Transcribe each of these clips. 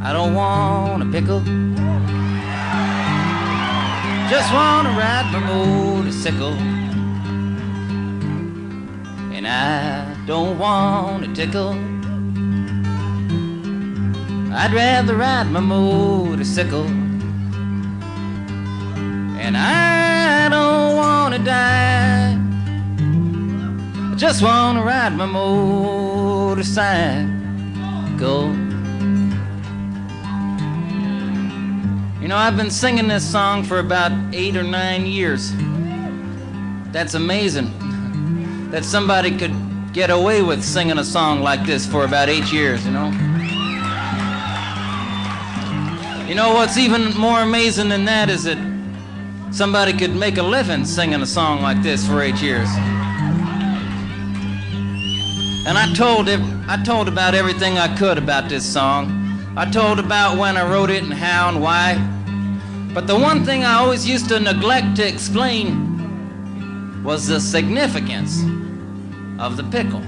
I don't want a pickle. Just want to ride my motorcycle. And I don't want a tickle. I'd rather ride my motorcycle. And I don't want to die. I just want to ride my motorcycle. You know, I've been singing this song for about 8 or 9 years. That's amazing that somebody could get away with singing a song like this for about 8 years, you know? You know what's even more amazing than that is that somebody could make a living singing a song like this for 8 years. And I told about everything I could about this song. I told about when I wrote it and how and why. But the one thing I always used to neglect to explain was the significance of the pickle.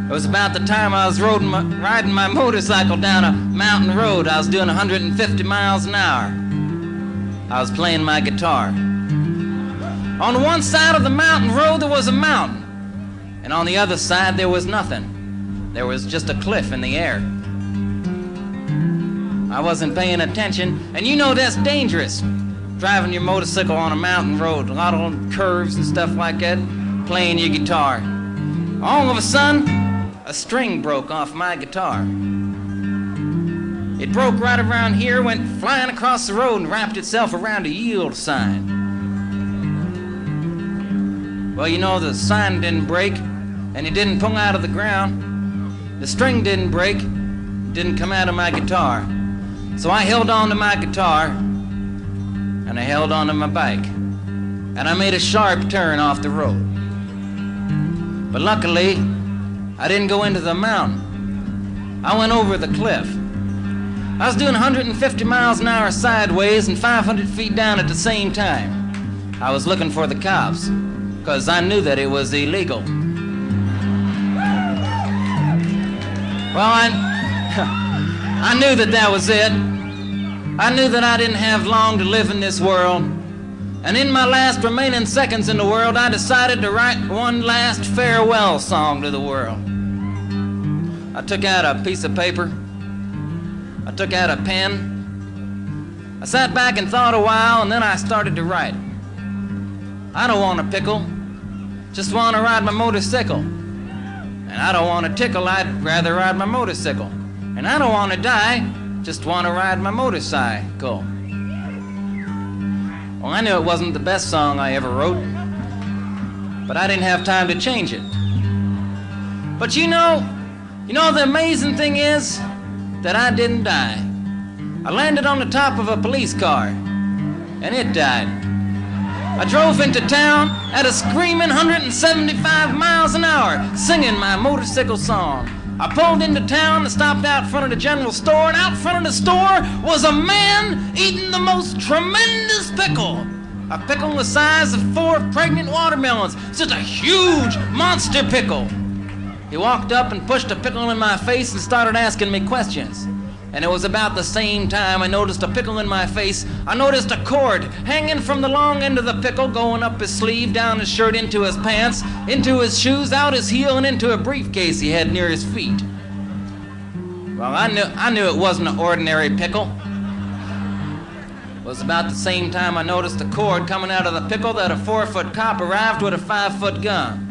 It was about the time I was riding my motorcycle down a mountain road. I was doing 150 miles an hour. I was playing my guitar. On one side of the mountain road there was a mountain, and on the other side there was nothing. There was just a cliff in the air. I wasn't paying attention, and you know that's dangerous, driving your motorcycle on a mountain road, a lot of curves and stuff like that, playing your guitar. All of a sudden, a string broke off my guitar. It broke right around here, went flying across the road and wrapped itself around a yield sign. Well, you know, the sign didn't break, and it didn't pull out of the ground. The string didn't break, didn't come out of my guitar. So I held on to my guitar, and I held on to my bike, and I made a sharp turn off the road. But luckily, I didn't go into the mountain. I went over the cliff. I was doing 150 miles an hour sideways and 500 feet down at the same time. I was looking for the cops, because I knew that it was illegal. Well, I knew that was it. I knew that I didn't have long to live in this world. And in my last remaining seconds in the world, I decided to write one last farewell song to the world. I took out a piece of paper. I took out a pen. I sat back and thought a while, and then I started to write. I don't want a pickle, just want to ride my motorcycle. And I don't want to tickle, I'd rather ride my motorcycle. And I don't want to die, just want to ride my motorcycle. Well, I knew it wasn't the best song I ever wrote, but I didn't have time to change it. But you know the amazing thing is that I didn't die. I landed on the top of a police car, and it died. I drove into town at a screaming 175 miles an hour, singing my motorcycle song. I pulled into town and stopped out front of the general store, and out front of the store was a man eating the most tremendous pickle. A pickle the size of 4 pregnant watermelons. Just a huge monster pickle. He walked up and pushed a pickle in my face and started asking me questions. And it was about the same time I noticed a pickle in my face. I noticed a cord hanging from the long end of the pickle, going up his sleeve, down his shirt, into his pants, into his shoes, out his heel, and into a briefcase he had near his feet. Well, I knew it wasn't an ordinary pickle. It was about the same time I noticed a cord coming out of the pickle that a 4-foot cop arrived with a 5-foot gun.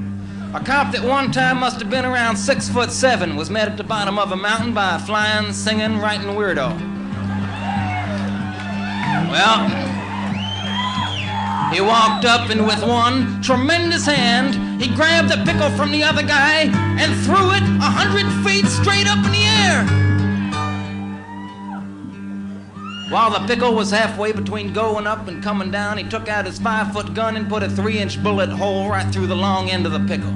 A cop that one time must have been around 6'7" was met at the bottom of a mountain by a flying, singing, writing weirdo. Well, he walked up and with one tremendous hand, he grabbed the pickle from the other guy and threw it 100 feet straight up in the air. While the pickle was halfway between going up and coming down, he took out his 5-foot gun and put a 3-inch bullet hole right through the long end of the pickle.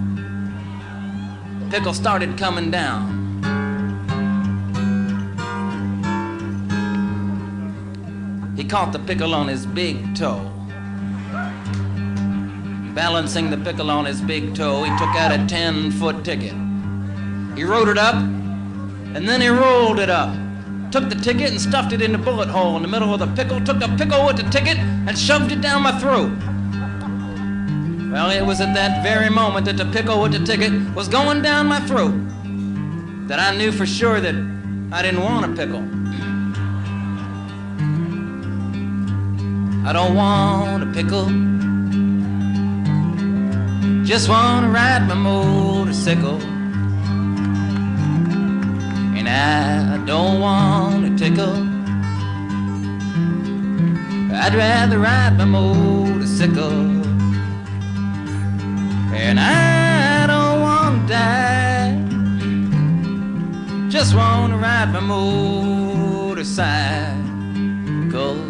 The pickle started coming down. He caught the pickle on his big toe. Balancing the pickle on his big toe, he took out a 10-foot ticket. He wrote it up, and then he rolled it up. Took the ticket and stuffed it in the bullet hole in the middle of the pickle, took the pickle with the ticket and shoved it down my throat. Well, it was at that very moment that the pickle with the ticket was going down my throat that I knew for sure that I didn't want a pickle. I don't want a pickle, just want to ride my motorcycle. And I don't want a tickle, I'd rather ride my motorcycle. And I don't want to die, just want to ride my motorcycle.